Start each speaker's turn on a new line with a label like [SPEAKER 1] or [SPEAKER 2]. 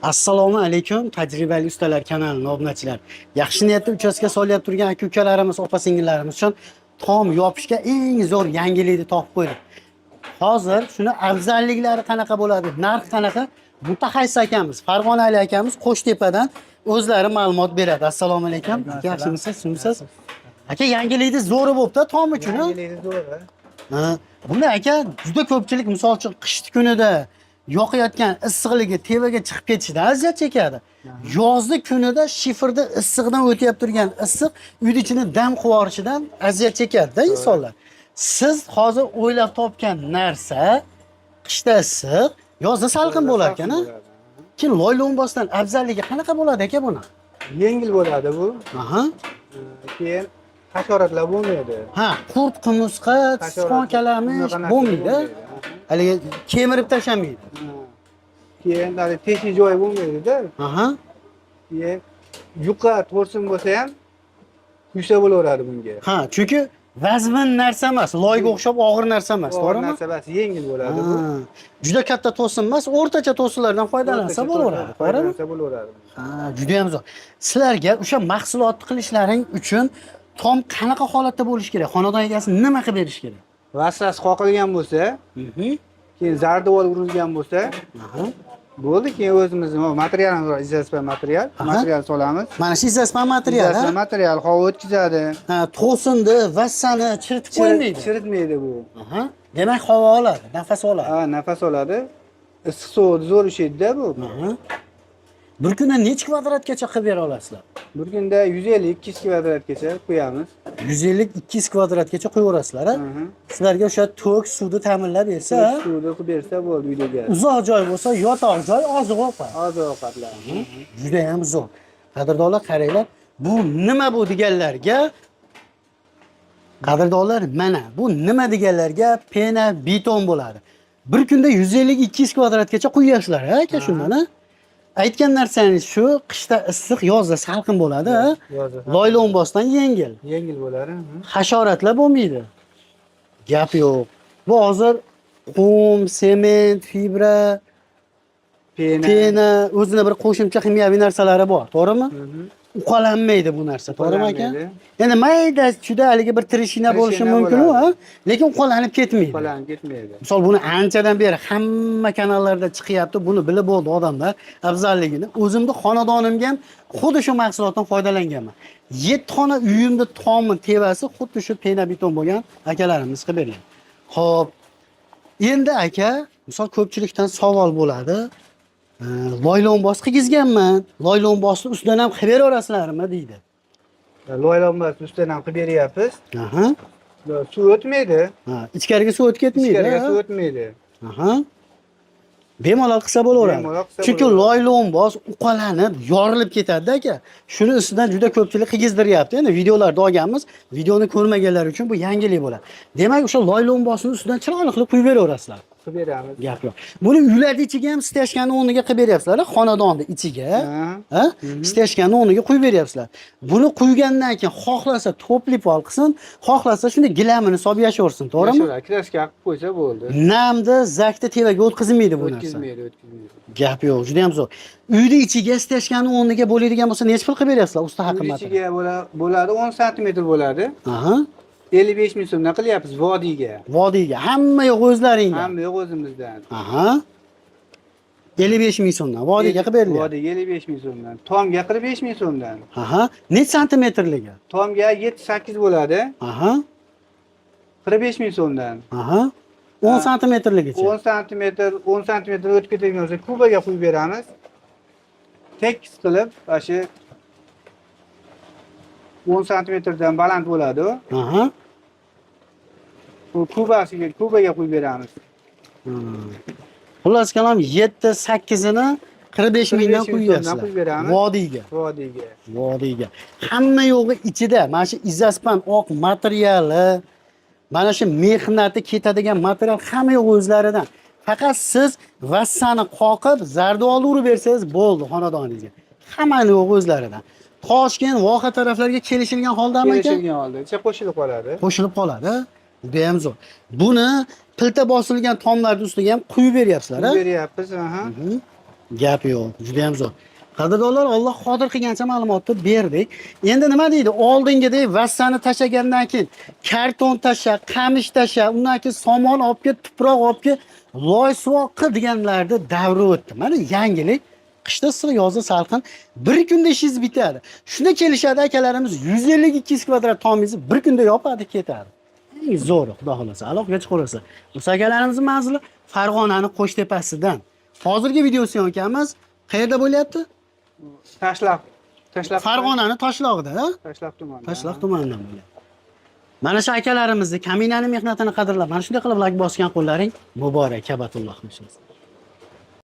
[SPEAKER 1] Assalomu alaykum, tajribali ustalar kanalining obunachilar. Yaxshi niyatda uchastka solyapti turgan aka-ukalarimiz, opa-singillarimiz uchun tom yopishga eng zo'r yangilikni topib qo'ydik. Hozir shuni afzalliklari qanaqa bo'ladi, narx qanaqa? Mutaxassis akamiz, Farg'onali akamiz Qo'shtepadan o'zlari ma'lumot beradi. Assalomu alaykum. Yaxshimisiz, sumsiz? Aka, yangilikni zo'ri bo'pti tom uchun.
[SPEAKER 2] Yangilikni zo'ri.
[SPEAKER 1] Ha, buni aka juda ko'pchilik misol uchun qishki kunida yoqayotgan issiqligi tevaga chiqib ketishidan aziyat chekadi. Yozgi kunida shifrda issiqdan o'tib turgan issiq uyning ichini dam qivorishidan aziyat chekadi-da insonlar. Siz hozir o'ylab topgan narsa qishda issiq, yozda salqin bo'lar ekan-a? Keyin loy-lo'mbosdan afzalligi qanaqa bo'ladi aka buni?
[SPEAKER 2] Yengil bo'ladi bu.
[SPEAKER 1] Aha.
[SPEAKER 2] Keyin hasharotlar bo'lmaydi.
[SPEAKER 1] Ha, qurt, qumursqa, sichqon kalamish bo'lmaydi. Haligi kemirib tashamaydi.
[SPEAKER 2] Keyin hali teshik joyi bo'lmaydi-da.
[SPEAKER 1] Aha.
[SPEAKER 2] Keyin yuqa to'rsin bo'lsa ham kuysa bo'laveradi bunga.
[SPEAKER 1] Ha, chunki vazmin narsa emas, loyga o'xshab og'ir narsa emas,
[SPEAKER 2] Og'ir
[SPEAKER 1] to'g'rimi?
[SPEAKER 2] narsa emas, yengil bo'ladi bu.
[SPEAKER 1] Juda katta to'sin emas, o'rtacha to'sinlardan foydalansa bo'laveradi, to'g'rimi?
[SPEAKER 2] Foydalansa bo'laveradi.
[SPEAKER 1] Ha, juda ham zo'r. Sizlarga o'sha mahsulotni qilishlaring uchun tom qanaqa holatda bo'lish kerak? Xonadon egasi nima qilib berish kerak?
[SPEAKER 2] Vassasi qoqilgan bo'lsa, keyin zardovol urilgan bo'lsa, bo'ldi. Keyin o'zimiz materialimiz bor, izaspan material solamiz.
[SPEAKER 1] Mana shu izaspan material,
[SPEAKER 2] Izaspan material havo o'tkazadi.
[SPEAKER 1] Ha, to'sinni, vassani chiritib qo'ymaydi.
[SPEAKER 2] Chiritmaydi bu.
[SPEAKER 1] Aha. Demak, havo oladi, nafas oladi.
[SPEAKER 2] Ha, nafas oladi. Issiq sovuqni zo'r ushlaydi-da bu.
[SPEAKER 1] Bir kunda necha kvadratgacha qilib bera olasizlar?
[SPEAKER 2] Bir kunda 150-200 kvadratgacha qo'yamiz.
[SPEAKER 1] 150-200 kvadratgacha qo'yaverasizlar, ha? Sizlarga o'sha tok, suvni ta'minlab bersa,
[SPEAKER 2] Suvni qilib bersa bo'ldi uydaga.
[SPEAKER 1] uzoq joy bo'lsa, yotoq joy, oziq-ovqat.
[SPEAKER 2] Oziq-ovqatlar.
[SPEAKER 1] Juda ham zo'r. Qadrdonlar, qaranglar. Bu nima bu deganlarga? Qadrdonlar, mana bu nima deganlarga pena beton bo'ladi. Bir kunda 150-200 kvadratgacha qo'yasizlar, ha, aka, shundan, ha? Aytgan narsangiz shu, qishda issiq, yozda salqin bo'ladi, ha? Loy-lo'mbosdan yengil.
[SPEAKER 2] Yengil bo'ladi.
[SPEAKER 1] Hasharotlar bo'lmaydi. Gap yo'q. Bu hozir qum, sement, fibra, pena, o'zini bir qo'shimcha kimyoviy narsalari bor, to'g'rimi? Uqalanmaydi bu narsa, to'g'rimi aka? Endi mayda juda haligi bir trishina bo'lishi mumkin, ha? Lekin uqalanib ketmaydi.
[SPEAKER 2] Uqalanib ketmaydi.
[SPEAKER 1] Misol buni anchadan beri hamma kanallarda chiqyapti, buni bilib bo'ldi odamlar afzalligini. O'zimni xonadonimga ham xuddi shu mahsulotdan foydalanganman. 7 xona uyimda tomi tevasi xuddi shu pena beton bo'lgan akalarimiz qilib bergan. Xo'p. Endi aka, misol ko'pchilikdan savol bo'ladi. Loy-lo'mbos qilgizganman. Loy-lo'mbosni ustidan ham qilib beraverasizlarmi deydi.
[SPEAKER 2] Loy-lo'mbosni ustidan ham qilib beryapmiz.
[SPEAKER 1] Aha.
[SPEAKER 2] Suv o'tmaydi.
[SPEAKER 1] Ha, ichkariga suv o'tib ketmaydi.
[SPEAKER 2] Ichkariga suv o'tmaydi.
[SPEAKER 1] Aha. Bemalol qilsa bo'laveradi. Chunki loy-lo'mbos uqalanib, yorilib ketadi aka. Shuni ustidan juda ko'pchilik qilgizdiryapti. Endi videolarda olganmiz. Videoni ko'rmaganlar uchun bu yangilik bo'ladi. Demak, o'sha loy-lo'mbosni ustidan chiroyli qilib quyib beraverasizlar.
[SPEAKER 2] Qilib beramiz.
[SPEAKER 1] Gap yo'q. Buni uylarning ichiga ham steshkani o'rniga qilib beryapsizlar, xonadonni ichiga, ha? Steshkani o'rniga quyib beryapsizlar. Buni quygandan keyin xohlasa to'pli pol qilsin, xohlasa shunday gilamini solib yashaversin, to'g'rimi?
[SPEAKER 2] Kraska qilib qo'ysa bo'ldi.
[SPEAKER 1] Namda, zakda tevaga o'tkazilmaydi bu narsa.
[SPEAKER 2] O'tkazmaydi.
[SPEAKER 1] Gap yo'q, juda ham zo'r. Uyning ichiga steshkani o'rniga bo'ladigan bo'lsa, necha pul qilib beryapsizlar? Usta haqi
[SPEAKER 2] Uyning ichiga bo'ladi 10 sm bo'ladi.
[SPEAKER 1] Aha.
[SPEAKER 2] 55 ming so'mdan qilyapmiz vodiyga.
[SPEAKER 1] Vodiyga. Hamma yo'q o'zlaringdan.
[SPEAKER 2] Hamma yo'q o'zimizdan.
[SPEAKER 1] Aha. 55 ming so'mdan vodiyga qilib beriladi.
[SPEAKER 2] Vodiyga 55 ming so'mdan. Tomga 45 ming so'mdan.
[SPEAKER 1] Aha. Necha santimetrligi?
[SPEAKER 2] Tomga 7-8 bo'ladi.
[SPEAKER 1] Aha.
[SPEAKER 2] 45 ming so'mdan.
[SPEAKER 1] Aha. 10 santimetrligicha.
[SPEAKER 2] 10 sm o'tib ketadigan bo'lsa, kubaga qo'yib beramiz. Tekis qilib, shu 10 santimetrdan baland bo'ladi u.
[SPEAKER 1] Aha.
[SPEAKER 2] Bu kubaga qo'yib beramiz.
[SPEAKER 1] Xullas kalom 7-8 ni 45 mingdan qo'yasizlar. Vodiyga. Vodiyga. Hamma yo'g'i ichida mana shu izaspan oq materiali, mana shu mehnati ketadigan material hamma yo'q o'zlaridan. Faqat siz vassani qoqib, zardo'lni urib bersangiz bo'ldi xonadoningizga. Hammani yo'q o'zlaridan. Toshkent, Voha taraflarga kelishilgan holdami aka?
[SPEAKER 2] Kelishilgan holda, qo'shilib qoladi.
[SPEAKER 1] Qo'shilib qoladi. Juda ham zo'r. Buni pilta bosilgan tomlarning ustiga ham quyib beryapsizlar, ha?
[SPEAKER 2] Quyib beryapmiz, aha.
[SPEAKER 1] Gap yo'q, juda ham zo'r. Qadrdonlar, Alloh qodir qilgancha ma'lumotni berdik. Endi nima deydi? Oldingidek vassani tashagandan keyin karton tasha, qamish tasha, undan keyin somon olib kel, tuproq olib kel, loy suvoq qil deganlarda davri o'tdi. Mana yangilik. Qishda issiq, yozda salqin, bir kunda ishingiz bitadi. Shunda kelishadi akalarimiz 150-200 kvadrat tomingizni bir kunda yopadi ketadi. Eng zo'ri, xudo xolasa, aloqaga chiqaversa. Musa akalarimizning manzili Farg'onaning Qo'shtepasidan. Hozirgi video syomkamiz qayerda bo'lyapti?
[SPEAKER 2] Tashlab.
[SPEAKER 1] Farg'onaning Toshlog'ida, ha?
[SPEAKER 2] Tashlab tuman.
[SPEAKER 1] Toshloq tumanidan bo'lyapti. Mana shu akalarimizni kaminani mehnatini qadrlab, mana shunday qilib like bosgan qo'llaring muborak, kabatulloh qilishimiz.